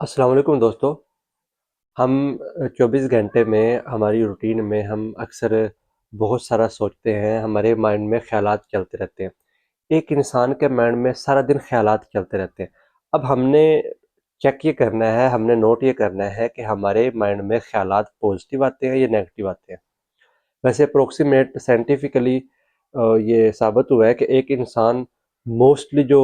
السلام علیکم دوستو. ہم 24 گھنٹے میں ہماری روٹین میں ہم اکثر بہت سارا سوچتے ہیں. ہمارے مائنڈ میں خیالات چلتے رہتے ہیں. ایک انسان کے مائنڈ میں سارا دن خیالات چلتے رہتے ہیں. اب ہم نے چیک یہ کرنا ہے، ہم نے نوٹ یہ کرنا ہے کہ ہمارے مائنڈ میں خیالات پازیٹیو آتے ہیں یا نیگیٹو آتے ہیں. ویسے اپروکسیمیٹ سائنٹیفکلی یہ ثابت ہوا ہے کہ ایک انسان موسٹلی جو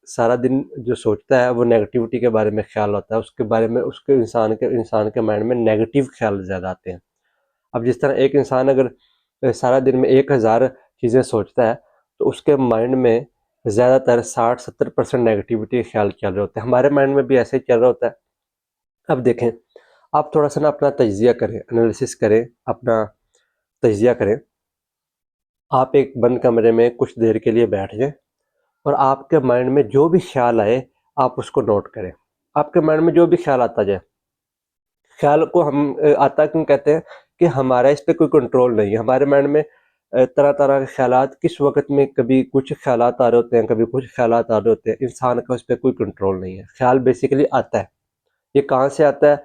سارا دن جو سوچتا ہے وہ نیگیٹیوٹی کے بارے میں خیال ہوتا ہے. اس کے بارے میں اس کے انسان کے مائنڈ میں نیگیٹیو خیال زیادہ آتے ہیں. اب جس طرح ایک انسان اگر سارا دن میں 1000 چیزیں سوچتا ہے تو اس کے مائنڈ میں زیادہ تر 60-70% نیگیٹیوٹی خیال چل رہے ہوتے ہیں. ہمارے مائنڈ میں بھی ایسے ہی چل رہا ہوتا ہے. اب دیکھیں، آپ تھوڑا سا نا اپنا تجزیہ کریں، انالیسس کریں، اپنا تجزیہ کریں. آپ ایک بند کمرے میں کچھ دیر کے لیے بیٹھ جائیں اور آپ کے مائنڈ میں جو بھی خیال آئے آپ اس کو نوٹ کریں. آپ کے مائنڈ میں جو بھی خیال آتا جائے، خیال کو ہم آتا کیوں کہتے ہیں کہ ہمارا اس پہ کوئی کنٹرول نہیں ہے. ہمارے مائنڈ میں طرح طرح کے خیالات کس وقت میں کبھی کچھ خیالات آ رہے ہوتے ہیں، کبھی کچھ خیالات آ رہے ہوتے ہیں. انسان کا اس پہ کوئی کنٹرول نہیں ہے. خیال بیسیکلی آتا ہے. یہ کہاں سے آتا ہے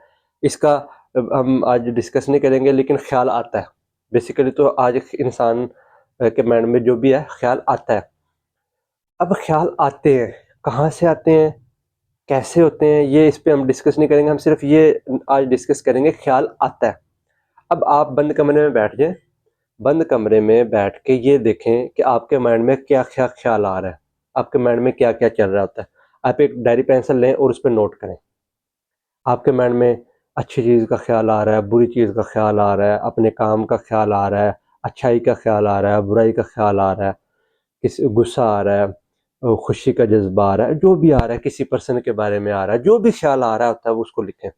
اس کا ہم آج ڈسکس نہیں کریں گے، لیکن خیال آتا ہے بیسیکلی. تو آج انسان کے مائنڈ میں جو بھی ہے خیال آتا ہے. اب خیال آتے ہیں، کہاں سے آتے ہیں، کیسے ہوتے ہیں، یہ اس پہ ہم ڈسکس نہیں کریں گے. ہم صرف یہ آج ڈسکس کریں گے خیال آتا ہے. اب آپ بند کمرے میں بیٹھ جائیں. بند کمرے میں بیٹھ کے یہ دیکھیں کہ آپ کے مائنڈ میں کیا کیا خیال آ رہا ہے، آپ کے مائنڈ میں کیا کیا چل رہا ہوتا ہے. آپ ایک ڈائری پینسل لیں اور اس پہ نوٹ کریں. آپ کے مائنڈ میں اچھی چیز کا خیال آ رہا ہے، بری چیز کا خیال آ رہا ہے، اپنے کام کا خیال آ رہا ہے، اچھائی کا خیال آ رہا ہے، برائی کا خیال آ رہا ہے، کسی غصہ آ رہا ہے، خوشی کا جذبہ آ رہا ہے، جو بھی آ رہا ہے، کسی پرسن کے بارے میں آ رہا ہے، جو بھی خیال آ رہا ہوتا ہے وہ اس کو لکھیں.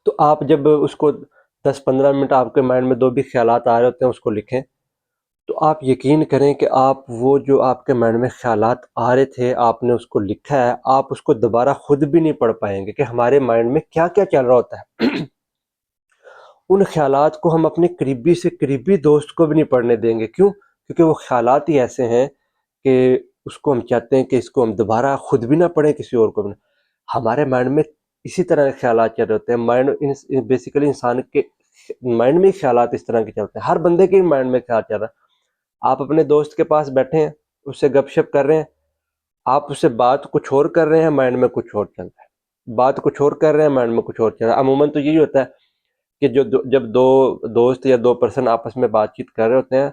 تو آپ جب اس کو 10-15 منٹ آپ کے مائنڈ میں جو بھی خیالات آ رہے ہوتے ہیں اس کو لکھیں، تو آپ یقین کریں کہ آپ وہ جو آپ کے مائنڈ میں خیالات آ رہے تھے، آپ نے اس کو لکھا ہے، آپ اس کو دوبارہ خود بھی نہیں پڑھ پائیں گے کہ ہمارے مائنڈ میں کیا کیا چل رہا ہوتا ہے. ان خیالات کو ہم اپنے قریبی سے قریبی دوست کو بھی نہیں پڑھنے دیں گے. کیوں؟ کیونکہ وہ خیالات ہی ایسے ہیں کہ اس کو ہم چاہتے ہیں کہ اس کو ہم دوبارہ خود بھی نہ پڑھیں، کسی اور کو بھی نہ. ہمارے مائنڈ میں اسی طرح کے خیالات چل رہے ہوتے ہیں. مائنڈ بیسیکلی انسان کے مائنڈ میں خیالات اس طرح کے چلتے ہیں. ہر بندے کے مائنڈ میں خیال چل رہا ہے. آپ اپنے دوست کے پاس بیٹھے ہیں، اس سے گپ شپ کر رہے ہیں، آپ اس سے بات کچھ اور کر رہے ہیں، مائنڈ میں کچھ اور چل رہا ہے. بات کچھ اور کر رہے ہیں، مائنڈ میں کچھ اور چل رہا ہے. عموماً تو یہی ہوتا ہے کہ جب دو دوست یا 2 پرسن آپس میں بات چیت کر رہے ہوتے ہیں،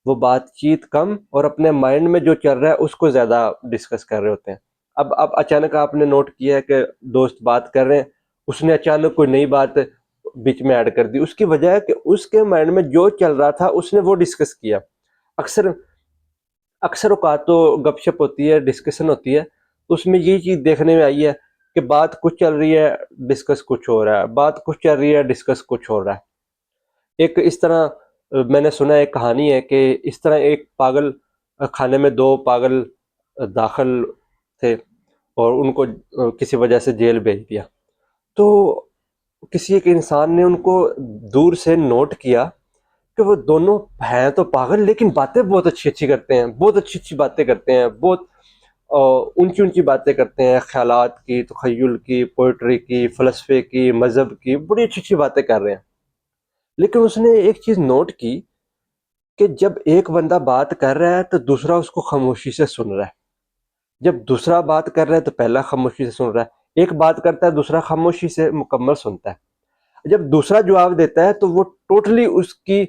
وہ بات چیت کم اور اپنے مائنڈ میں جو چل رہا ہے اس کو زیادہ ڈسکس کر رہے ہوتے ہیں. اب اچانک آپ نے نوٹ کیا ہے کہ دوست بات کر رہے ہیں، اس نے اچانک کوئی نئی بات بیچ میں ایڈ کر دی. اس کی وجہ ہے کہ اس کے مائنڈ میں جو چل رہا تھا اس نے وہ ڈسکس کیا. اکثر اوقات تو گپ شپ ہوتی ہے، ڈسکشن ہوتی ہے، تو اس میں یہ چیز دیکھنے میں آئی ہے کہ بات کچھ چل رہی ہے، ڈسکس کچھ ہو رہا ہے، بات کچھ چل رہی ہے، ڈسکس کچھ ہو رہا ہے. ایک اس طرح میں نے سنا ایک کہانی ہے کہ اس طرح ایک پاگل خانے میں 2 پاگل داخل تھے اور ان کو کسی وجہ سے جیل بھیج دیا. تو کسی ایک انسان نے ان کو دور سے نوٹ کیا کہ وہ دونوں ہیں تو پاگل لیکن باتیں بہت اچھی اچھی کرتے ہیں، بہت اچھی اچھی باتیں کرتے ہیں، بہت اونچی اونچی باتیں کرتے ہیں، خیالات کی، تخیل کی، پوئٹری کی، فلسفے کی، مذہب کی، بڑی اچھی اچھی باتیں کر رہے ہیں. لیکن اس نے ایک چیز نوٹ کی کہ جب ایک بندہ بات کر رہا ہے تو دوسرا اس کو خاموشی سے سن رہا ہے. جب دوسرا بات کر رہا ہے تو پہلا خاموشی سے سن رہا ہے. ایک بات کرتا ہے، دوسرا خاموشی سے مکمل سنتا ہے. جب دوسرا جواب دیتا ہے تو وہ ٹوٹلی اس کی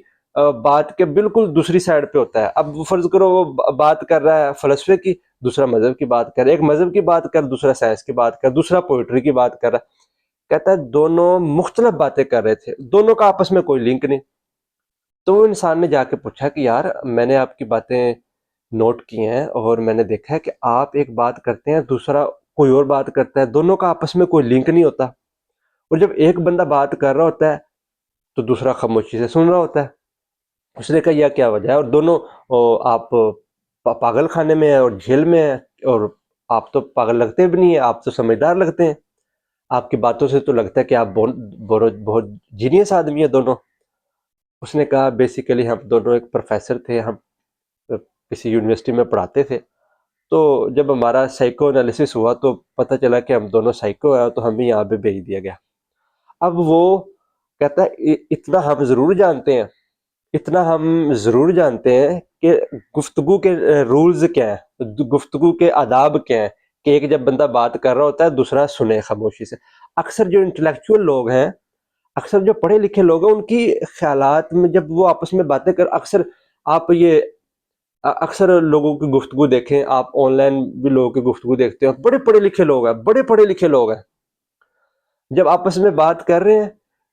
بات کے بالکل دوسری سائڈ پہ ہوتا ہے. اب فرض کرو وہ بات کر رہا ہے فلسفے کی، دوسرا مذہب کی بات کر رہا ہے. ایک مذہب کی بات کر، دوسرا سائنس کی بات کر، دوسرا پوئٹری کی بات کر رہا ہے. کہتا ہے دونوں مختلف باتیں کر رہے تھے، دونوں کا آپس میں کوئی لنک نہیں. تو وہ انسان نے جا کے پوچھا کہ یار میں نے آپ کی باتیں نوٹ کی ہیں اور میں نے دیکھا ہے کہ آپ ایک بات کرتے ہیں، دوسرا کوئی اور بات کرتا ہے، دونوں کا آپس میں کوئی لنک نہیں ہوتا. اور جب ایک بندہ بات کر رہا ہوتا ہے تو دوسرا خاموشی سے سن رہا ہوتا ہے. اس نے کہا یہ کیا وجہ ہے؟ اور دونوں آپ پاگل خانے میں ہیں اور جیل میں ہیں، اور آپ تو پاگل لگتے بھی نہیں ہیں، آپ تو سمجھدار لگتے ہیں. آپ کی باتوں سے تو لگتا ہے کہ آپ بہت جینیس آدمی ہیں دونوں. اس نے کہا بیسیکلی ہم دونوں ایک پروفیسر تھے، ہم کسی یونیورسٹی میں پڑھاتے تھے. تو جب ہمارا سائیکو انالیسس ہوا تو پتہ چلا کہ ہم دونوں سائیکو ہیں، تو ہمیں یہاں پہ بھیج دیا گیا۔ اب وہ کہتا ہے اتنا ہم ضرور جانتے ہیں، اتنا ہم ضرور جانتے ہیں کہ گفتگو کے رولز کیا ہیں، گفتگو کے آداب کیا ہیں، کہ ایک جب بندہ بات کر رہا ہوتا ہے دوسرا سنے خاموشی سے۔ اکثر جو انٹلیکچوئل لوگ ہیں، اکثر جو پڑھے لکھے لوگ ہیں، ان کی خیالات میں جب وہ آپس میں باتیں کر، اکثر آپ یہ اکثر لوگوں کی گفتگو دیکھیں، آپ آن لائن بھی لوگوں کی گفتگو دیکھتے ہیں، بڑے پڑھے لکھے لوگ ہیں، بڑے پڑھے لکھے لوگ ہیں، جب آپس میں بات کر رہے ہیں،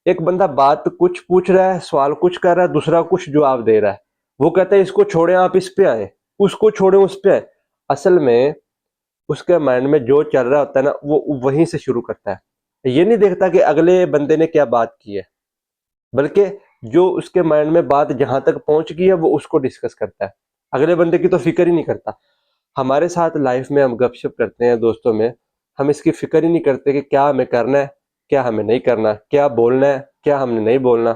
ایک بندہ بات کچھ پوچھ رہا ہے، سوال کچھ کر رہا ہے، دوسرا کچھ جواب دے رہا ہے، وہ کہتا ہے اس کو چھوڑیں آپ اس پہ آئیں، اس کو چھوڑیں اس پہ آئیں۔ اصل میں اس کے مائنڈ میں جو چل رہا ہوتا ہے نا، وہ وہیں سے شروع کرتا ہے، یہ نہیں دیکھتا کہ اگلے بندے نے کیا بات کی ہے، بلکہ جو اس کے مائنڈ میں بات جہاں تک پہنچ گئی ہے وہ اس کو ڈسکس کرتا ہے، اگلے بندے کی تو فکر ہی نہیں کرتا۔ ہمارے ساتھ لائف میں ہم گپ شپ کرتے ہیں دوستوں میں، ہم اس کی فکر ہی نہیں کرتے کہ کیا ہمیں کرنا ہے، کیا ہمیں نہیں کرنا، کیا بولنا ہے، کیا ہم نے نہیں بولنا،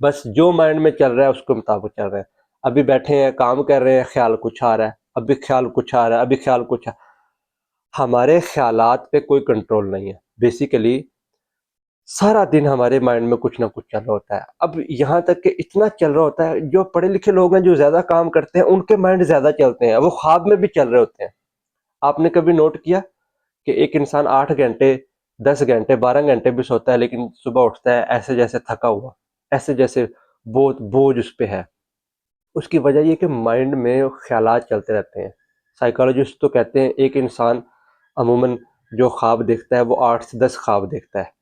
بس جو مائنڈ میں چل رہا ہے اس کے مطابق چل رہے ہیں۔ ابھی بیٹھے ہیں کام کر رہے ہیں، خیال کچھ آ رہا ہے، ابھی خیال کچھ آ رہا ہے، ابھی خیال کچھ ہمارے خیالات پہ کوئی کنٹرول نہیں ہے۔ بیسیکلی سارا دن ہمارے مائنڈ میں کچھ نہ کچھ چل رہا ہوتا ہے، اب یہاں تک کہ اتنا چل رہا ہوتا ہے، جو پڑھے لکھے لوگ ہیں جو زیادہ کام کرتے ہیں ان کے مائنڈ زیادہ چلتے ہیں، وہ خواب میں بھی چل رہے ہوتے ہیں۔ آپ نے کبھی نوٹ کیا کہ ایک انسان 8 گھنٹے 10 گھنٹے 12 گھنٹے بھی سوتا ہے، لیکن صبح اٹھتا ہے ایسے جیسے تھکا ہوا، ایسے جیسے بہت بوجھ اس پہ ہے۔ اس کی وجہ یہ کہ مائنڈ میں خیالات چلتے رہتے ہیں۔ سائیکالوجسٹ تو کہتے ہیں ایک انسان عموماً جو خواب دیکھتا ہے وہ 8 سے 10 خواب دیکھتا ہے،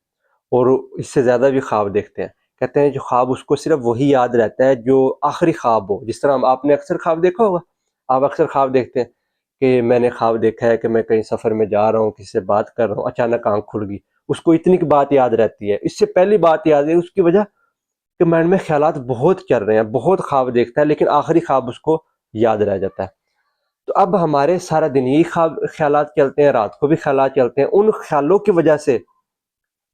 اور اس سے زیادہ بھی خواب دیکھتے ہیں۔ کہتے ہیں جو خواب اس کو صرف وہی یاد رہتا ہے جو آخری خواب ہو، جس طرح آپ نے اکثر خواب دیکھا ہوگا، آپ اکثر خواب دیکھتے ہیں کہ میں نے خواب دیکھا ہے کہ میں کہیں سفر میں جا رہا ہوں، کسی سے بات کر رہا ہوں، اچانک آنکھ کھل گئی، اس کو اتنی کی بات یاد رہتی ہے، اس سے پہلی بات یاد ہے، اس کی وجہ کہ مائنڈ میں خیالات بہت چل رہے ہیں، بہت خواب دیکھتا ہے، لیکن آخری خواب اس کو یاد رہ جاتا ہے۔ تو اب ہمارے سارا دن یہی خواب خیالات چلتے ہیں، رات کو بھی خیالات چلتے ہیں، ان خیالوں کی وجہ سے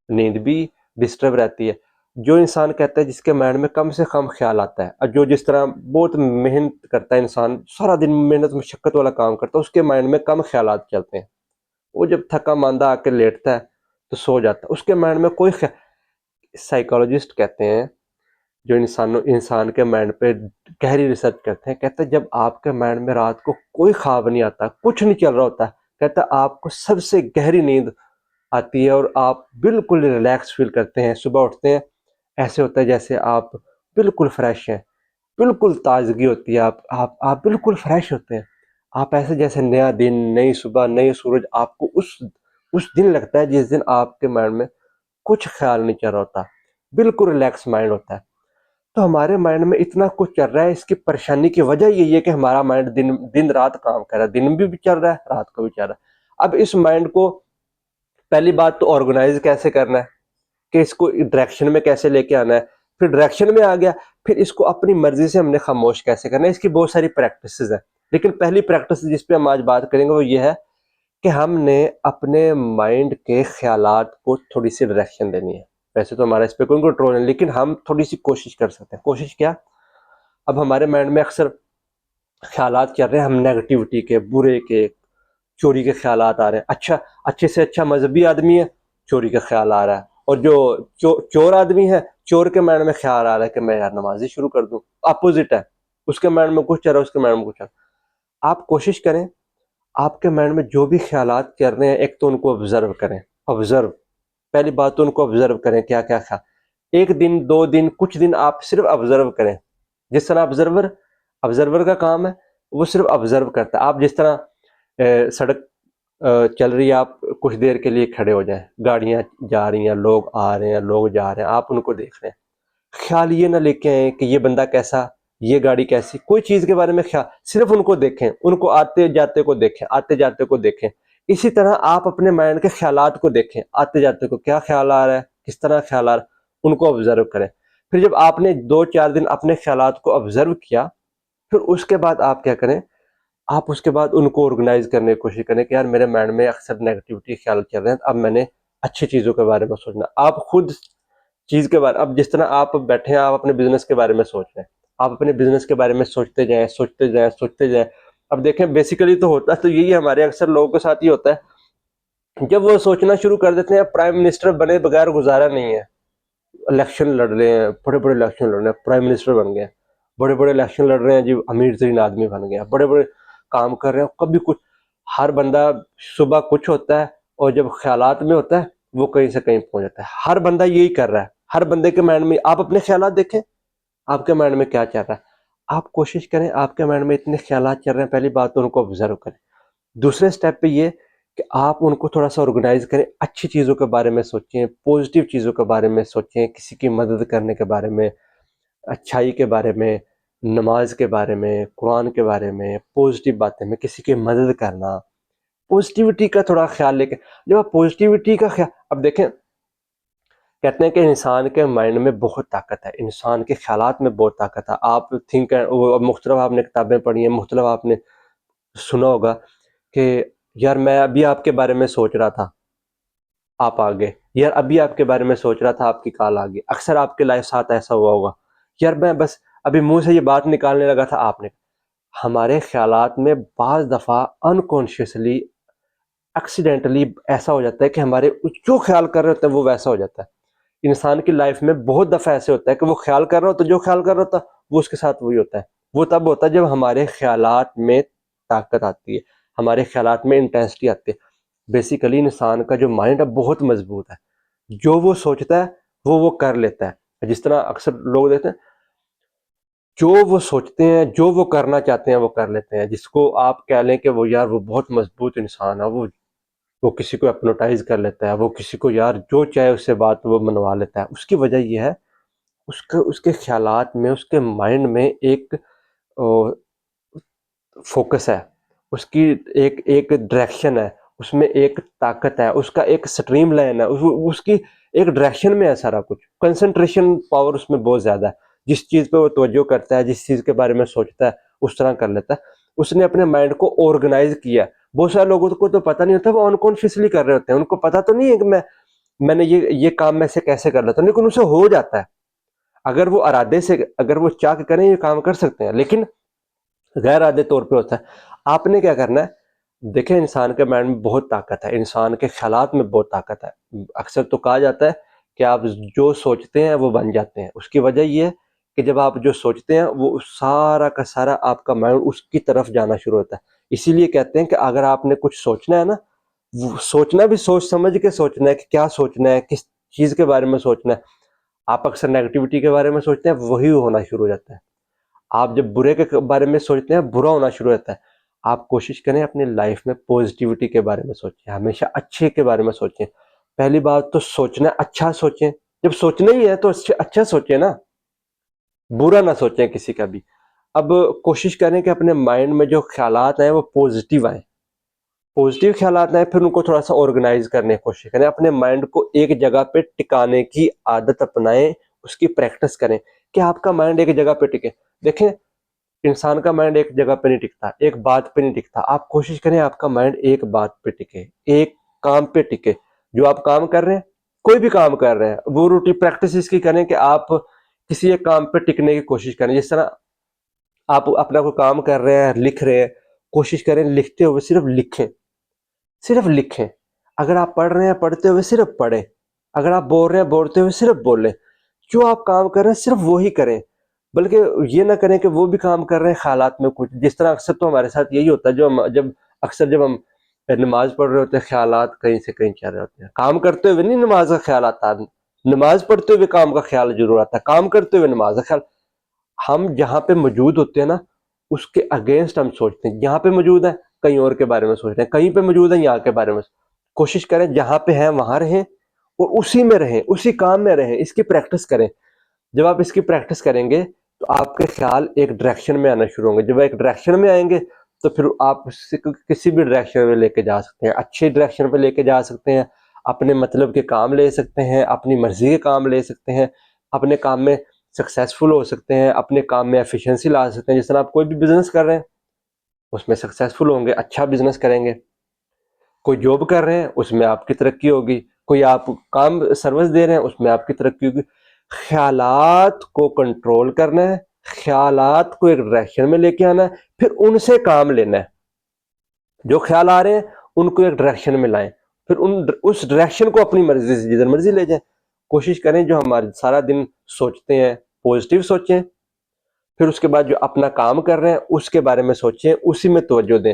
نیند بھی ڈسٹرب رہتی ہے۔ جو انسان کہتا ہے جس کے مائنڈ میں کم سے کم خیال آتا ہے، اور جو جس طرح بہت محنت کرتا ہے، انسان سارا دن محنت مشقت والا کام کرتا ہے، اس کے مائنڈ میں کم خیالات چلتے ہیں، وہ جب تھکا ماندہ آ کے لیٹتا ہے تو سو جاتا ہے، اس کے مائنڈ میں کوئی سائیکالوجسٹ کہتے ہیں جو انسان کے مائنڈ پہ گہری ریسرچ کرتے ہیں، کہتے ہیں جب آپ کے مائنڈ میں رات کو کوئی خواب نہیں آتا، کچھ نہیں چل رہا ہوتا، کہتا ہے آپ کو سب سے گہری نیند آتی ہے، اور آپ بالکل ریلیکس فیل کرتے ہیں، صبح اٹھتے ہیں ایسے ہوتا ہے جیسے آپ بالکل فریش ہیں، بالکل تازگی ہوتی ہے، آپ بالکل فریش ہوتے ہیں، آپ ایسے جیسے نیا دن، نئی صبح، نئی سورج، آپ کو اس دن لگتا ہے جس دن آپ کے مائنڈ میں کچھ خیال نہیں چل رہا ہوتا، بالکل ریلیکس مائنڈ ہوتا ہے۔ تو ہمارے مائنڈ میں اتنا کچھ چل رہا ہے، اس کی پریشانی کی وجہ یہی ہے کہ ہمارا مائنڈ دن رات کام کر رہا ہے، دن بھی چل رہا ہے، رات کو بھی چل رہا ہے۔ اب اس مائنڈ کو پہلی بات تو آرگنائز کیسے کرنا ہے، کہ اس کو ڈائریکشن میں کیسے لے کے آنا ہے، پھر ڈائریکشن میں آ گیا، پھر اس کو اپنی مرضی سے ہم نے خاموش کیسے کرنا ہے، اس کی بہت ساری پریکٹسز ہیں، لیکن پہلی پریکٹس جس پہ ہم آج بات کریں گے وہ یہ ہے کہ ہم نے اپنے مائنڈ کے خیالات کو تھوڑی سی ڈائریکشن دینی ہے۔ ویسے تو ہمارا اس پہ کوئی کنٹرول نہیں، لیکن ہم تھوڑی سی کوشش کر سکتے ہیں۔ کوشش کیا؟ اب ہمارے مائنڈ میں اکثر خیالات چل رہے ہیں، ہم نیگیٹیوٹی کے، برے کے، چوری کے خیالات آ رہے ہیں، اچھے سے اچھا مذہبی آدمی ہے، چوری کا خیال آ رہا ہے، اور جو چور آدمی ہے، چور کے مائنڈ میں خیال آ رہا ہے کہ میں یار نمازی شروع کر دوں، اپوزٹ ہے، اس کے مائنڈ میں کچھ چل رہا ہے، اس کے مائنڈ میں کچھ چل رہا ہے۔ آپ کوشش کریں آپ کے مائنڈ میں جو بھی خیالات چل رہے ہیں، ایک تو ان کو آبزرو کریں، آبزرو، پہلی بات تو ان کو آبزرو کریں، کیا کیا خیال، ایک دن 2 دن کچھ دن آپ صرف آبزرو کریں، جس طرح آبزرور کا کام ہے، وہ صرف آبزرو کرتا ہے۔ آپ جس طرح سڑک چل رہی ہے، آپ کچھ دیر کے لیے کھڑے ہو جائیں، گاڑیاں جا رہی ہیں، لوگ آ رہے ہیں، لوگ جا رہے ہیں، آپ ان کو دیکھ رہے ہیں، خیال یہ نہ لے کے آئیں کہ یہ بندہ کیسا، یہ گاڑی کیسی، کوئی چیز کے بارے میں خیال، صرف ان کو دیکھیں، ان کو آتے جاتے کو دیکھیں، آتے جاتے کو دیکھیں۔ اسی طرح آپ اپنے مائنڈ کے خیالات کو دیکھیں، آتے جاتے کو کیا خیال آ رہا ہے، کس طرح خیال آ رہا ہے، ان کو آبزرو کریں۔ پھر جب آپ نے 2 4 دن اپنے خیالات کو آبزرو کیا، پھر اس کے بعد آپ کیا کریں، آپ اس کے بعد ان کو آرگنائز کرنے کی کوشش کریں کہ یار میرے مائنڈ میں اکثر نیگیٹیوٹی خیال چل رہے ہیں، اب میں نے اچھی چیزوں کے بارے میں سوچنا۔ آپ خود چیز کے بارے، اب جس طرح آپ بیٹھے ہیں، آپ اپنے بزنس کے بارے میں سوچ رہے ہیں، آپ اپنے بزنس کے بارے میں سوچتے جائیں، سوچتے جائیں، سوچتے جائیں، اب دیکھیں بیسیکلی تو ہوتا تو یہی ہمارے اکثر لوگوں کے ساتھ ہی ہوتا ہے، جب وہ سوچنا شروع کر دیتے ہیں پرائم منسٹر بنے بغیر گزارا نہیں ہے، الیکشن لڑ رہے ہیں، بڑے بڑے الیکشن لڑ رہے ہیں، پرائم منسٹر بن گئے، بڑے بڑے الیکشن لڑ رہے ہیں جی، امیر ترین آدمی بن گیا، بڑے بڑے کام کر رہے ہیں، کبھی کچھ، ہر بندہ صبح کچھ ہوتا ہے اور جب خیالات میں ہوتا ہے وہ کہیں سے کہیں پہنچ جاتا ہے، ہر بندہ یہی کر رہا ہے، ہر بندے کے مائنڈ میں، آپ اپنے خیالات دیکھیں آپ کے مائنڈ میں کیا چل رہا ہے، آپ کوشش کریں آپ کے مائنڈ میں اتنے خیالات چل رہے ہیں، پہلی بات تو ان کو آبزرو کریں، دوسرے سٹیپ پہ یہ کہ آپ ان کو تھوڑا سا آرگنائز کریں، اچھی چیزوں کے بارے میں سوچیں، پازیٹیو چیزوں کے بارے میں سوچیں، کسی کی مدد کرنے کے بارے میں، اچھائی کے بارے میں، نماز کے بارے میں، قرآن کے بارے میں، پازیٹیو باتیں میں، کسی کی مدد کرنا، پازیٹیوٹی کا تھوڑا خیال لے کے، جب آپ پازیٹیوٹی کا خیال، اب دیکھیں کہتے ہیں کہ انسان کے مائنڈ میں بہت طاقت ہے، انسان کے خیالات میں بہت طاقت ہے، آپ مختلف آپ نے کتابیں پڑھی ہیں، مختلف آپ نے سنا ہوگا کہ یار میں ابھی آپ کے بارے میں سوچ رہا تھا آپ آگے، یار ابھی آپ کے بارے میں سوچ رہا تھا آپ کی کال آگے، اکثر آپ کے لائف ساتھ ایسا ہوا ہوگا، یار میں بس ابھی منہ سے یہ بات نکالنے لگا تھا آپ نے، ہمارے خیالات میں بعض دفعہ انکانشیسلی ایکسیڈنٹلی ایسا ہو جاتا ہے کہ ہمارے جو خیال کر رہے ہوتے ہیں وہ ویسا ہو جاتا ہے، انسان کی لائف میں بہت دفعہ ایسے ہوتا ہے کہ وہ خیال کر رہا ہوتا ہے، جو خیال کر رہا ہوتا ہے وہ اس کے ساتھ وہی ہوتا ہے، وہ تب ہوتا ہے جب ہمارے خیالات میں طاقت آتی ہے، ہمارے خیالات میں انٹینسٹی آتی ہے، بیسیکلی انسان کا جو مائنڈ ہے بہت مضبوط ہے، جو وہ سوچتا ہے وہ کر لیتا ہے، جس طرح اکثر لوگ دیکھتے ہیں جو وہ سوچتے ہیں جو وہ کرنا چاہتے ہیں وہ کر لیتے ہیں، جس کو آپ کہہ لیں کہ وہ یار وہ بہت مضبوط انسان ہے، وہ کسی کو اپنوٹائز کر لیتا ہے، وہ کسی کو یار جو چاہے اس سے بات وہ منوا لیتا ہے، اس کی وجہ یہ ہے اس کے خیالات میں، اس کے مائنڈ میں ایک فوکس ہے، اس کی ایک ڈائریکشن ہے، اس میں ایک طاقت ہے، اس کا ایک سٹریم لائن ہے، اس کی ایک ڈائریکشن میں ہے، سارا کچھ کنسنٹریشن پاور اس میں بہت زیادہ ہے، جس چیز پہ وہ توجہ کرتا ہے، جس چیز کے بارے میں سوچتا ہے اس طرح کر لیتا ہے، اس نے اپنے مائنڈ کو آرگنائز کیا ہے، بہت سارے لوگوں کو تو پتہ نہیں ہوتا، وہ انکانشیسلی کر رہے ہوتے ہیں، ان کو پتہ تو نہیں ہے کہ میں نے یہ کام میں سے کیسے کر لیتا ہوں، لیکن اسے ہو جاتا ہے، اگر وہ ارادے سے، اگر وہ چاہ کے کریں یہ کام کر سکتے ہیں، لیکن غیر ارادے طور پہ ہوتا ہے، آپ نے کیا کرنا ہے، دیکھیں انسان کے مائنڈ میں بہت طاقت ہے، انسان کے خیالات میں بہت طاقت ہے، اکثر تو کہا جاتا ہے کہ آپ جو سوچتے ہیں وہ بن جاتے ہیں، اس کی وجہ یہ ہے کہ جب آپ جو سوچتے ہیں وہ سارا کا سارا آپ کا مائنڈ اس کی طرف جانا شروع ہوتا ہے، اسی لیے کہتے ہیں کہ اگر آپ نے کچھ سوچنا ہے نا، سوچنا بھی سوچ سمجھ کے سوچنا ہے کہ کیا سوچنا ہے، کس چیز کے بارے میں سوچنا ہے، آپ اکثر نیگیٹیوٹی کے بارے میں سوچتے ہیں وہی ہونا شروع ہو جاتا ہے، آپ جب برے کے بارے میں سوچتے ہیں برا ہونا شروع ہوتا ہے، آپ کوشش کریں اپنی لائف میں پازیٹیوٹی کے بارے میں سوچیں، ہمیشہ اچھے کے بارے میں سوچیں، پہلی بات تو سوچنا اچھا سوچیں، جب سوچنا ہی ہے تو اچھا سوچیں نا، برا نہ سوچیں کسی کا بھی، اب کوشش کریں کہ اپنے مائنڈ میں جو خیالات ہیں وہ پازیٹیو آئیں، پازیٹیو خیالات آئیں، پھر ان کو تھوڑا سا آرگنائز کرنے کی کوشش کریں، اپنے مائنڈ کو ایک جگہ پہ ٹکانے کی عادت اپنائیں، اس کی پریکٹس کریں کہ آپ کا مائنڈ ایک جگہ پہ ٹکے، دیکھیں انسان کا مائنڈ ایک جگہ پہ نہیں ٹکتا، ایک بات پہ نہیں ٹکتا، آپ کوشش کریں آپ کا مائنڈ ایک بات پہ ٹکے، ایک کام پہ ٹکے، جو آپ کام کر رہے ہیں کوئی بھی کام کر رہے ہیں وہ روٹین پریکٹس اس کی کریں کہ آپ کسی ایک کام پہ ٹکنے کی کوشش کریں، جس طرح آپ اپنا کوئی کام کر رہے ہیں، لکھ رہے ہیں، کوشش کریں لکھتے ہوئے صرف لکھیں، صرف لکھیں، اگر آپ پڑھ رہے ہیں پڑھتے ہوئے صرف پڑھیں، اگر آپ بول رہے ہیں بولتے ہوئے صرف بولیں، جو آپ کام کر رہے ہیں صرف وہی کریں، بلکہ یہ نہ کریں کہ وہ بھی کام کر رہے ہیں خیالات میں کچھ، جس طرح اکثر تو ہمارے ساتھ یہی ہوتا ہے، جب ہم نماز پڑھ رہے ہوتے ہیں خیالات کہیں سے کہیں چل رہے ہوتے ہیں، کام کرتے ہوئے نہیں نماز کا خیال آتا، نماز پڑھتے ہوئے کام کا خیال ضرور آتا ہے، کام کرتے ہوئے نماز کا خیال، ہم جہاں پہ موجود ہوتے ہیں نا اس کے اگینسٹ ہم سوچتے ہیں، یہاں پہ موجود ہیں کہیں اور کے بارے میں سوچ رہے ہیں، کہیں پہ موجود ہیں یہاں کے بارے میں، کوشش کریں جہاں پہ ہیں وہاں رہیں اور اسی میں رہیں، اسی کام میں رہیں، اس کی پریکٹس کریں، جب آپ اس کی پریکٹس کریں گے تو آپ کے خیال ایک ڈائریکشن میں آنا شروع ہوں گے، جب ایک ڈائریکشن میں آئیں گے تو پھر آپ کسی بھی ڈائریکشن میں لے کے جا سکتے ہیں، اچھی ڈائریکشن پہ لے کے جا سکتے ہیں، اپنے مطلب کے کام لے سکتے ہیں، اپنی مرضی کے کام لے سکتے ہیں، اپنے کام میں سکسیزفل ہو سکتے ہیں، اپنے کام میں ایفیشنسی لا سکتے ہیں، جس طرح آپ کوئی بھی بزنس کر رہے ہیں اس میں سکسیزفل ہوں گے، اچھا بزنس کریں گے، کوئی جاب کر رہے ہیں اس میں آپ کی ترقی ہوگی، کوئی آپ کام سروس دے رہے ہیں اس میں آپ کی ترقی ہوگی، خیالات کو کنٹرول کرنا ہے، خیالات کو ایک ڈائریکشن میں لے کے آنا ہے، پھر ان سے کام لینا ہے. جو خیال آ رہے ہیں ان کو ایک ڈائریکشن میں لائیں، پھر اس ڈائریکشن کو اپنی مرضی سے جدھر مرضی لے جائیں. کوشش کریں جو ہمارے سارا دن سوچتے ہیں پازیٹیو سوچیں، پھر اس کے بعد جو اپنا کام کر رہے ہیں اس کے بارے میں سوچیں، اسی میں توجہ دیں.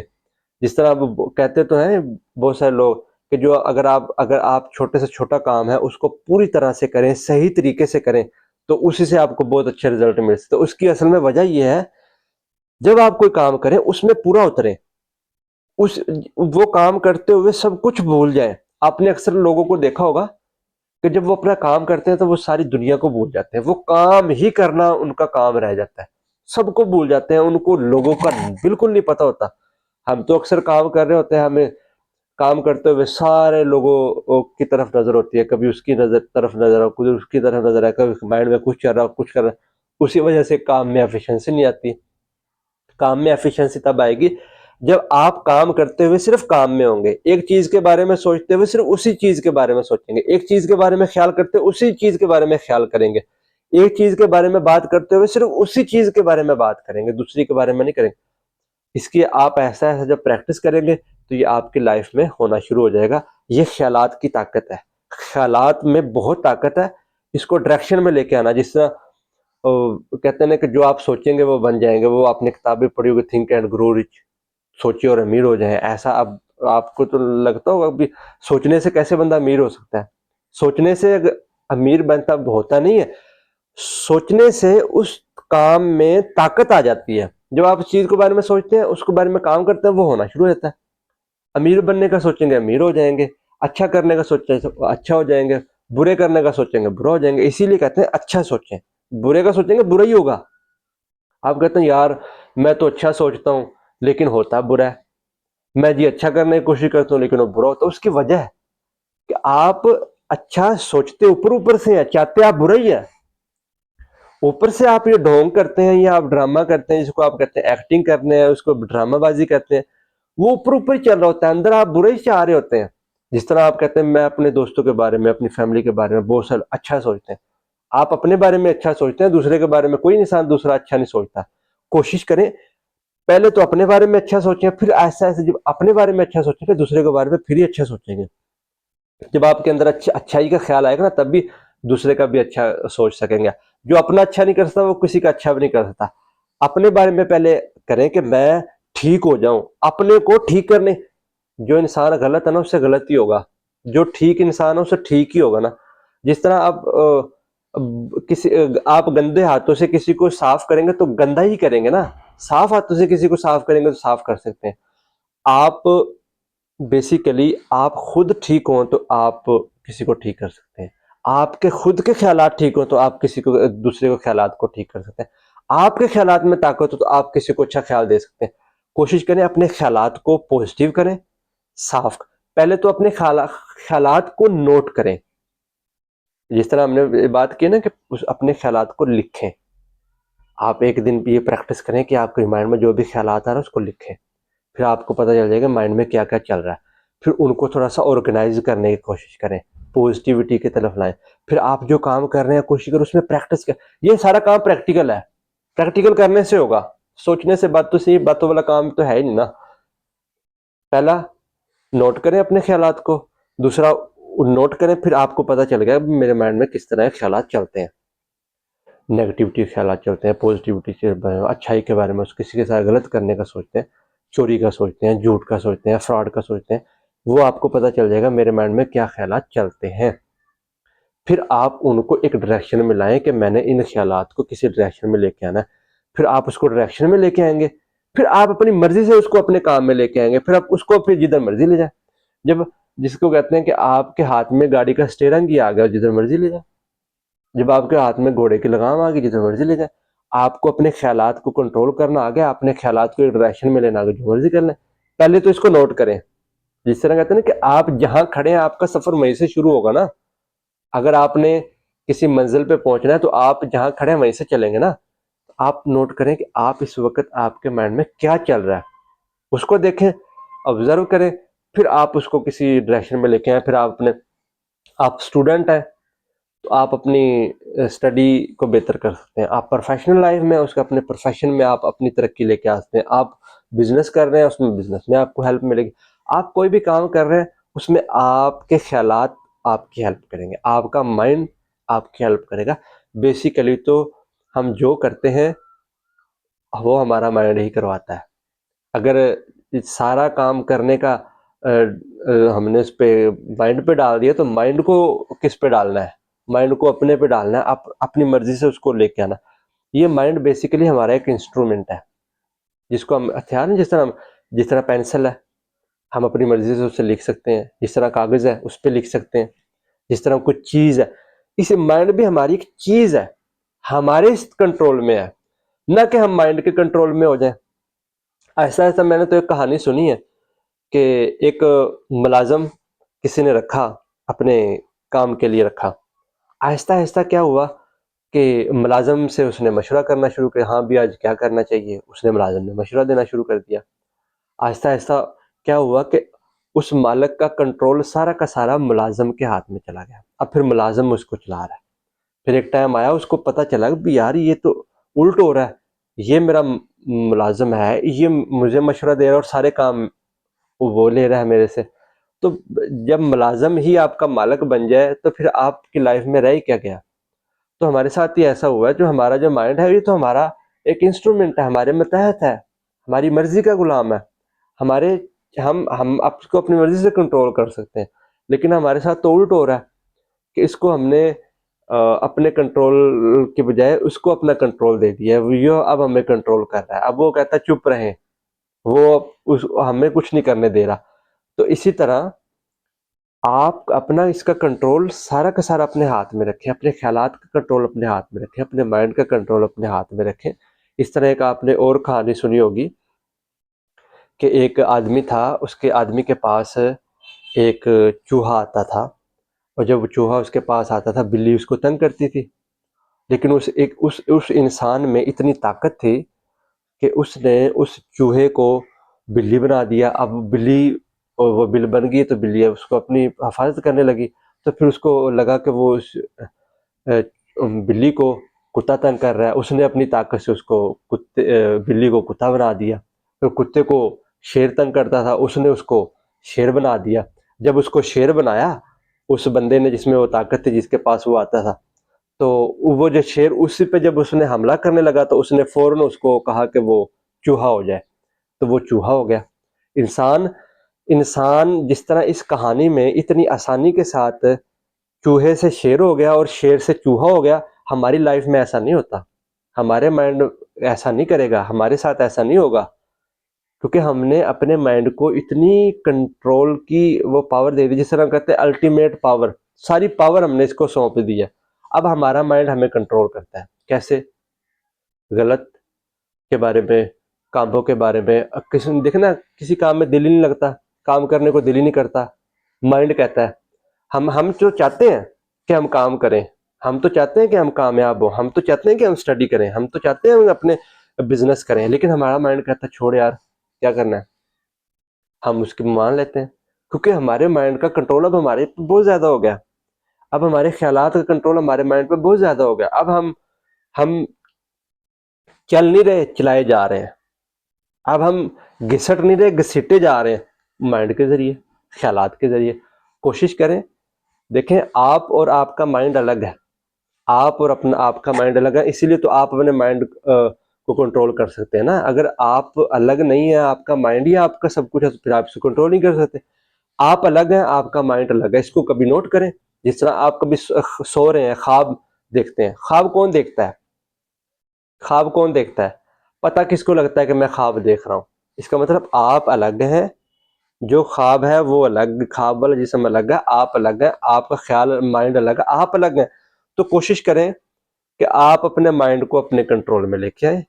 جس طرح اب کہتے تو ہیں بہت سارے لوگ کہ جو اگر آپ چھوٹے سے چھوٹا کام ہے اس کو پوری طرح سے کریں، صحیح طریقے سے کریں، تو اسی سے آپ کو بہت اچھے رزلٹ مل سکتے. اس کی اصل میں وجہ یہ ہے، جب آپ کوئی کام کریں اس میں پورا اتریں، وہ کام کرتے ہوئے سب کچھ بھول جائیں. آپ نے اکثر لوگوں کو دیکھا ہوگا کہ جب وہ اپنا کام کرتے ہیں تو وہ ساری دنیا کو بھول جاتے ہیں، وہ کام ہی کرنا ان کا کام رہ جاتا ہے، سب کو بھول جاتے ہیں، ان کو لوگوں کا بالکل نہیں پتہ ہوتا. ہم تو اکثر کام کر رہے ہوتے ہیں، ہمیں کام کرتے ہوئے سارے لوگوں کی طرف نظر ہوتی ہے، کبھی اس کی طرف نظر ہے، کبھی اس کی طرف نظر ہے، کبھی مائنڈ میں کچھ چل رہا کچھ کر رہا ہے. اسی وجہ سے کام میں ایفیشنسی نہیں آتی. کام میں ایفیشنسی تب آئے گی جب آپ کام کرتے ہوئے صرف کام میں ہوں گے، ایک چیز کے بارے میں سوچتے ہوئے صرف اسی چیز کے بارے میں سوچیں گے، ایک چیز کے بارے میں خیال کرتے ہوئے اسی چیز کے بارے میں خیال کریں گے، ایک چیز کے بارے میں بات کرتے ہوئے صرف اسی چیز کے بارے میں بات کریں گے، دوسری کے بارے میں نہیں کریں گے. اس کی آپ ایسا جب پریکٹس کریں گے تو یہ آپ کی لائف میں ہونا شروع ہو جائے گا. یہ خیالات کی طاقت ہے، خیالات میں بہت طاقت ہے. اس کو ڈائریکشن میں لے کے آنا، جس طرح کہتے ہیں کہ جو آپ سوچیں گے وہ بن جائیں گے. وہ آپ نے کتابیں پڑھی ہوگی، تھنک اینڈ گرو رچ، سوچیں اور امیر ہو جائیں. ایسا اب آپ کو تو لگتا ہوگا بھی سوچنے سے کیسے بندہ امیر ہو سکتا ہے؟ سوچنے سے امیر بنتا ہوتا نہیں ہے، سوچنے سے اس کام میں طاقت آ جاتی ہے. جب آپ اس چیز کے بارے میں سوچتے ہیں، اس کے بارے میں کام کرتے ہیں، وہ ہونا شروع ہو جاتا ہے. امیر بننے کا سوچیں گے امیر ہو جائیں گے، اچھا کرنے کا سوچیں گے اچھا ہو جائیں گے، برے کرنے کا سوچیں گے برا ہو جائیں گے. اسی لیے کہتے ہیں اچھا سوچیں، برے کا سوچیں گے برا ہی ہوگا. آپ کہتے ہیں یار میں تو اچھا سوچتا ہوں لیکن ہوتا برا ہے، میں جی اچھا کرنے کی کوشش کرتا ہوں لیکن وہ برا ہوتا ہے. اس کی وجہ ہے کہ آپ اچھا سوچتے اوپر سے ہیں، چاہتے آپ برا ہی ہے. اوپر سے آپ یہ ڈھونگ کرتے ہیں یا آپ ڈرامہ کرتے ہیں، جس کو آپ کہتے ہیں ایکٹنگ کرنے ہیں، اس کو ڈرامہ بازی کرتے ہیں. وہ اوپر ہی چل رہا ہوتا ہے، اندر آپ برے ہی چاہ رہے ہوتے ہیں. جس طرح آپ کہتے ہیں میں اپنے دوستوں کے بارے میں، اپنی فیملی کے بارے میں بہت سارا اچھا سوچتے ہیں. آپ اپنے بارے میں اچھا سوچتے ہیں، دوسرے کے بارے میں کوئی انسان دوسرا اچھا نہیں سوچتا. کوشش کریں پہلے تو اپنے بارے میں اچھا سوچیں، پھر ایسا ایسے جب اپنے بارے میں اچھا سوچیں پھر دوسرے کے بارے میں پھر ہی اچھا سوچیں گے. جب آپ کے اندر اچھائی کا خیال آئے گا نا، تب بھی دوسرے کا بھی اچھا سوچ سکیں گے. جو اپنا اچھا نہیں کر سکتا وہ کسی کا اچھا بھی نہیں کر سکتا. اپنے بارے میں پہلے کریں کہ میں ٹھیک ہو جاؤں، اپنے کو ٹھیک کرنے. جو انسان غلط ہے نا اس سے غلط ہی ہوگا، جو ٹھیک انسان ہے اس سے ٹھیک ہی ہوگا نا. جس طرح آپ گندے ہاتھوں سے کسی کو صاف کریں گے تو گندا ہی کریں گے نا، صاف ہاتھوں سے کسی کو صاف کریں گے تو صاف کر سکتے ہیں. آپ بیسیکلی آپ خود ٹھیک ہوں تو آپ کسی کو ٹھیک کر سکتے ہیں. آپ کے خود کے خیالات ٹھیک ہوں تو آپ کسی کو دوسرے کو خیالات کو ٹھیک کر سکتے ہیں. آپ کے خیالات میں طاقت ہو تو آپ کسی کو اچھا خیال دے سکتے ہیں. کوشش کریں اپنے خیالات کو پوزیٹیو کریں، صاف. پہلے تو اپنے خیالات کو نوٹ کریں. جس طرح ہم نے بات کی نا کہ اپنے خیالات کو لکھیں. آپ ایک دن یہ پریکٹس کریں کہ آپ کے مائنڈ میں جو بھی خیالات آ رہے ہیں اس کو لکھیں. پھر آپ کو پتہ چل جائے گا مائنڈ میں کیا کیا چل رہا ہے. پھر ان کو تھوڑا سا آرگنائز کرنے کی کوشش کریں، پوزیٹیوٹی کی طرف لائیں. پھر آپ جو کام کر رہے ہیں کوشش کریں اس میں پریکٹس کریں. یہ سارا کام پریکٹیکل ہے، پریکٹیکل کرنے سے ہوگا. سوچنے سے باتوں والا کام تو ہے ہی نہیں نا. پہلا نوٹ کریں اپنے خیالات کو، دوسرا نوٹ کریں پھر آپ کو پتہ چل گیا میرے مائنڈ میں کس طرح خیالات چلتے ہیں. نیگیٹیوٹی خیالات چلتے ہیں، پازیٹیوٹی سے اچھائی کے بارے میں کسی کے ساتھ غلط کرنے کا سوچتے ہیں، چوری کا سوچتے ہیں، جھوٹ کا سوچتے ہیں، فراڈ کا سوچتے ہیں. وہ آپ کو پتہ چل جائے گا میرے مائنڈ میں کیا خیالات چلتے ہیں. پھر آپ ان کو ایک ڈائریکشن میں لائیں کہ میں نے ان خیالات کو کسی ڈائریکشن میں لے کے آنا ہے. پھر آپ اس کو ڈائریکشن میں لے کے آئیں گے، پھر آپ اپنی مرضی سے اس کو اپنے کام میں لے کے آئیں گے. پھر آپ اس کو پھر جدھر مرضی لے جائیں. جس کو کہتے ہیں کہ آپ کے ہاتھ میں گاڑی کا اسٹیئرنگ ہی آ گیا، جدھر مرضی لے جائیں. جب آپ کے ہاتھ میں گھوڑے کی لگام آ گئی، جدھر مرضی لے جائیں. آپ کو اپنے خیالات کو کنٹرول کرنا آ گیا، اپنے خیالات کو ایک ڈائریکشن میں لینا آ گیا، جو مرضی کر لیں. پہلے تو اس کو نوٹ کریں. جس طرح کہتے ہیں نا کہ آپ جہاں کھڑے ہیں آپ کا سفر وہیں سے شروع ہوگا نا. اگر آپ نے کسی منزل پہ پہنچنا ہے تو آپ جہاں کھڑے ہیں وہیں سے چلیں گے نا. آپ نوٹ کریں کہ آپ اس وقت آپ کے مائنڈ میں کیا چل رہا ہے، اس کو دیکھیں، آبزرو کریں. پھر آپ اس کو کسی ڈائریکشن میں لے کے آئیں. پھر آپ اسٹوڈنٹ ہیں، تو آپ اپنی اسٹڈی کو بہتر کر سکتے ہیں. آپ پروفیشنل لائف میں اس کا اپنے پروفیشن میں آپ اپنی ترقی لے کے آ سکتے ہیں. آپ بزنس کر رہے ہیں، اس میں بزنس میں آپ کو ہیلپ ملے گی. آپ کوئی بھی کام کر رہے ہیں، اس میں آپ کے خیالات آپ کی ہیلپ کریں گے، آپ کا مائنڈ آپ کی ہیلپ کرے گا. بیسیکلی تو ہم جو کرتے ہیں وہ ہمارا مائنڈ ہی کرواتا ہے. اگر سارا کام کرنے کا ہم نے اس پہ مائنڈ پہ ڈال دیا، تو مائنڈ کو کس پہ ڈالنا ہے؟ مائنڈ کو اپنے پہ ڈالنا ہے، اپنی مرضی سے اس کو لے کے آنا. یہ مائنڈ بیسیکلی ہمارا ایک انسٹرومنٹ ہے جس کو ہم ہتھیار نہیں، جس طرح پینسل ہے، ہم اپنی مرضی سے اسے لکھ سکتے ہیں. جس طرح کاغذ ہے اس پہ لکھ سکتے ہیں. جس طرح کچھ چیز ہے، اس مائنڈ بھی ہماری ایک چیز ہے، ہمارے کنٹرول میں ہے، نہ کہ ہم مائنڈ کے کنٹرول میں ہو جائیں. ایسا میں نے تو ایک کہانی سنی ہے کہ ایک ملازم کسی نے رکھا، اپنے کام کے لیے رکھا. آہستہ آہستہ کیا ہوا کہ ملازم سے اس نے مشورہ کرنا شروع کیا. ہاں بھی آج کیا کرنا چاہیے؟ اس نے ملازم نے مشورہ دینا شروع کر دیا. آہستہ آہستہ کیا ہوا کہ اس مالک کا کنٹرول سارا کا سارا ملازم کے ہاتھ میں چلا گیا. اب پھر ملازم اس کو چلا رہا ہے. پھر ایک ٹائم آیا، اس کو پتہ چلا کہ یار یہ تو الٹ ہو رہا ہے، یہ میرا ملازم ہے، یہ مجھے مشورہ دے رہا ہے اور سارے کام وہ لے رہا ہے میرے سے. تو جب ملازم ہی آپ کا مالک بن جائے تو پھر آپ کی لائف میں رہ کیا گیا؟ تو ہمارے ساتھ یہ ایسا ہوا ہے، جو ہمارا جو مائنڈ ہے یہ تو ہمارا ایک انسٹرومنٹ ہے، ہمارے متحد ہے، ہماری مرضی کا غلام ہے. ہم آپ کو اپنی مرضی سے کنٹرول کر سکتے ہیں، لیکن ہمارے ساتھ تو الٹ ہو رہا ہے کہ اس کو ہم نے اپنے کنٹرول کے بجائے اس کو اپنا کنٹرول دے دیا ہے. وہ اب ہمیں کنٹرول کر رہا ہے. اب وہ کہتا ہے چپ رہیں، وہ ہمیں کچھ نہیں کرنے دے رہا. تو اسی طرح آپ اپنا اس کا کنٹرول سارا کا سارا اپنے ہاتھ میں رکھیں، اپنے خیالات کا کنٹرول اپنے ہاتھ میں رکھیں، اپنے مائنڈ کا کنٹرول اپنے ہاتھ میں رکھیں. اس طرح ایک آپ نے اور کہانی سنی ہوگی کہ ایک آدمی تھا، اس کے آدمی کے پاس ایک چوہا آتا تھا، اور جب وہ چوہا اس کے پاس آتا تھا، بلی اس کو تنگ کرتی تھی. لیکن اس انسان میں اتنی طاقت تھی کہ اس نے اس چوہے کو بلی بنا دیا. اب وہ بل بن گئی تو بلی اس کو اپنی حفاظت کرنے لگی. تو پھر اس کو لگا کہ وہ اس بلی کو کتا تنگ کر رہا ہے. اس نے اپنی طاقت سے اس کو بلی کو کتا بنا دیا. پھر کتے کو شیر تنگ کرتا تھا، اس نے اس کو شیر بنا دیا. جب اس کو شیر بنایا اس بندے نے، جس میں وہ طاقت تھی، جس کے پاس وہ آتا تھا، تو وہ جو شیر اسی پہ جب اس نے حملہ کرنے لگا تو اس نے فوراً اس کو کہا کہ وہ چوہا ہو جائے. تو وہ چوہا ہو گیا. انسان جس طرح اس کہانی میں اتنی آسانی کے ساتھ چوہے سے شیر ہو گیا اور شیر سے چوہا ہو گیا، ہماری لائف میں ایسا نہیں ہوتا. ہمارے مائنڈ ایسا نہیں کرے گا، ہمارے ساتھ ایسا نہیں ہوگا، کیونکہ ہم نے اپنے مائنڈ کو اتنی کنٹرول کی وہ پاور دے دی، جس طرح کہتے ہیں الٹیمیٹ پاور. ساری پاور ہم نے اس کو سونپ دی ہے. اب ہمارا مائنڈ ہمیں کنٹرول کرتا ہے. کیسے؟ غلط کے بارے میں، کاموں کے بارے میں. دیکھنا کسی کام میں دل ہی نہیں لگتا، کام کرنے کو دل ہی نہیں کرتا. مائنڈ کہتا ہے ہم جو چاہتے ہیں کہ ہم کام کریں، ہم تو چاہتے ہیں کہ ہم کامیاب ہوں، ہم تو چاہتے ہیں کہ ہم اسٹڈی کریں، ہم تو چاہتے ہیں ہم اپنے بزنس کریں، لیکن ہمارا مائنڈ کہتا ہے چھوڑ یار، کیا کرنا ہے. ہم اس کی مان لیتے ہیں کیونکہ ہمارے مائنڈ کا کنٹرول اب ہمارے پہ بہت زیادہ ہو گیا. اب ہمارے خیالات کا کنٹرول ہمارے مائنڈ پہ بہت زیادہ ہو گیا. اب ہم چل نہیں رہے، چلائے جا رہے ہیں. اب ہم گھسٹ نہیں رہے، گھسیٹے جا رہے ہیں مائنڈ کے ذریعے، خیالات کے ذریعے. کوشش کریں، دیکھیں آپ اور آپ کا مائنڈ الگ ہے، آپ اور آپ کا مائنڈ الگ ہے. اسی لیے تو آپ اپنے مائنڈ کو کنٹرول کر سکتے ہیں نا. اگر آپ الگ نہیں ہیں، آپ کا مائنڈ ہی آپ کا سب کچھ ہے، تو پھر آپ اسے کنٹرول نہیں کر سکتے. آپ الگ ہیں، آپ کا مائنڈ الگ ہے. اس کو کبھی نوٹ کریں. جس طرح آپ کبھی سو رہے ہیں، خواب دیکھتے ہیں. خواب کون دیکھتا ہے؟ خواب کون دیکھتا ہے؟ پتہ کس کو لگتا ہے کہ میں خواب دیکھ رہا ہوں؟ اس کا مطلب آپ الگ ہیں. جو خواب ہے وہ الگ، خواب والا جسم الگ ہے، آپ الگ ہیں. آپ کا خیال مائنڈ الگ ہے، آپ الگ ہیں. تو کوشش کریں کہ آپ اپنے مائنڈ کو اپنے کنٹرول میں لے کے آئیں،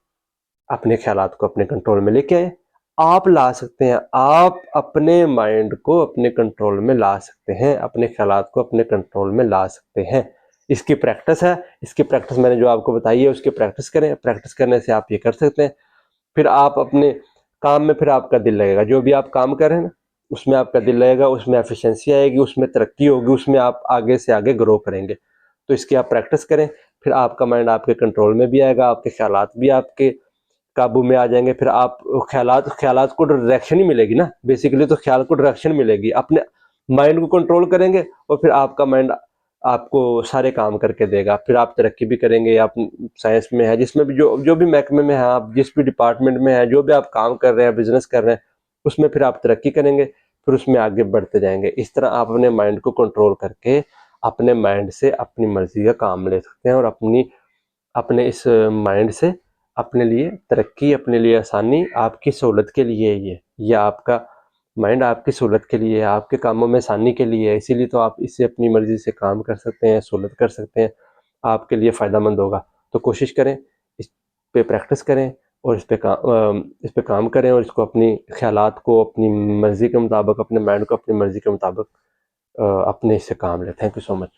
اپنے خیالات کو اپنے کنٹرول میں لے کے آئیں. آپ لا سکتے ہیں، آپ اپنے مائنڈ کو اپنے کنٹرول میں لا سکتے ہیں، اپنے خیالات کو اپنے کنٹرول میں لا سکتے ہیں. اس کی پریکٹس ہے. اس کی پریکٹس میں نے جو آپ کو بتائی ہے اس کی پریکٹس کریں. پریکٹس کرنے سے آپ یہ کر سکتے ہیں. پھر آپ اپنے کام میں پھر آپ کا دل لگے گا. جو بھی آپ کام کر رہے ہیں نا، اس میں آپ کا دل لگے گا، اس میں ایفیشنسی آئے گی، اس میں ترقی ہوگی، اس میں آپ آگے سے آگے گرو کریں گے. تو اس کی آپ پریکٹس کریں، پھر آپ کا مائنڈ آپ کے کنٹرول میں بھی آئے گا، آپ کے خیالات بھی آپ کے قابو میں آ جائیں گے. پھر آپ خیالات کو ڈائریکشن ہی ملے گی نا، بیسیکلی تو خیال کو ڈائریکشن ملے گی. اپنے مائنڈ کو کنٹرول کریں گے اور پھر آپ کا مائنڈ آپ کو سارے کام کر کے دے گا. پھر آپ ترقی بھی کریں گے. آپ سائنس میں ہے، جس میں بھی جو بھی محکمے میں ہیں، آپ جس بھی ڈپارٹمنٹ میں ہیں، جو بھی آپ کام کر رہے ہیں، بزنس کر رہے ہیں، اس میں پھر آپ ترقی کریں گے، پھر اس میں آگے بڑھتے جائیں گے. اس طرح آپ اپنے مائنڈ کو کنٹرول کر کے اپنے مائنڈ سے اپنی مرضی کا کام لے سکتے ہیں، اور اپنے اس مائنڈ سے اپنے لیے ترقی، اپنے لیے آسانی، آپ کی سہولت کے لیے یہ آپ کا مائنڈ آپ کی سہولت کے لیے، آپ کے کاموں میں آسانی کے لیے ہے. اسی لیے تو آپ اس سے اپنی مرضی سے کام کر سکتے ہیں، سہولت کر سکتے ہیں، آپ کے لیے فائدہ مند ہوگا. تو کوشش کریں، اس پہ پریکٹس کریں اور اس پہ کام کریں، اور اس کو اپنی خیالات کو اپنی مرضی کے مطابق، اپنے مائنڈ کو اپنی مرضی کے مطابق اپنے اس سے کام لیں. Thank you so much.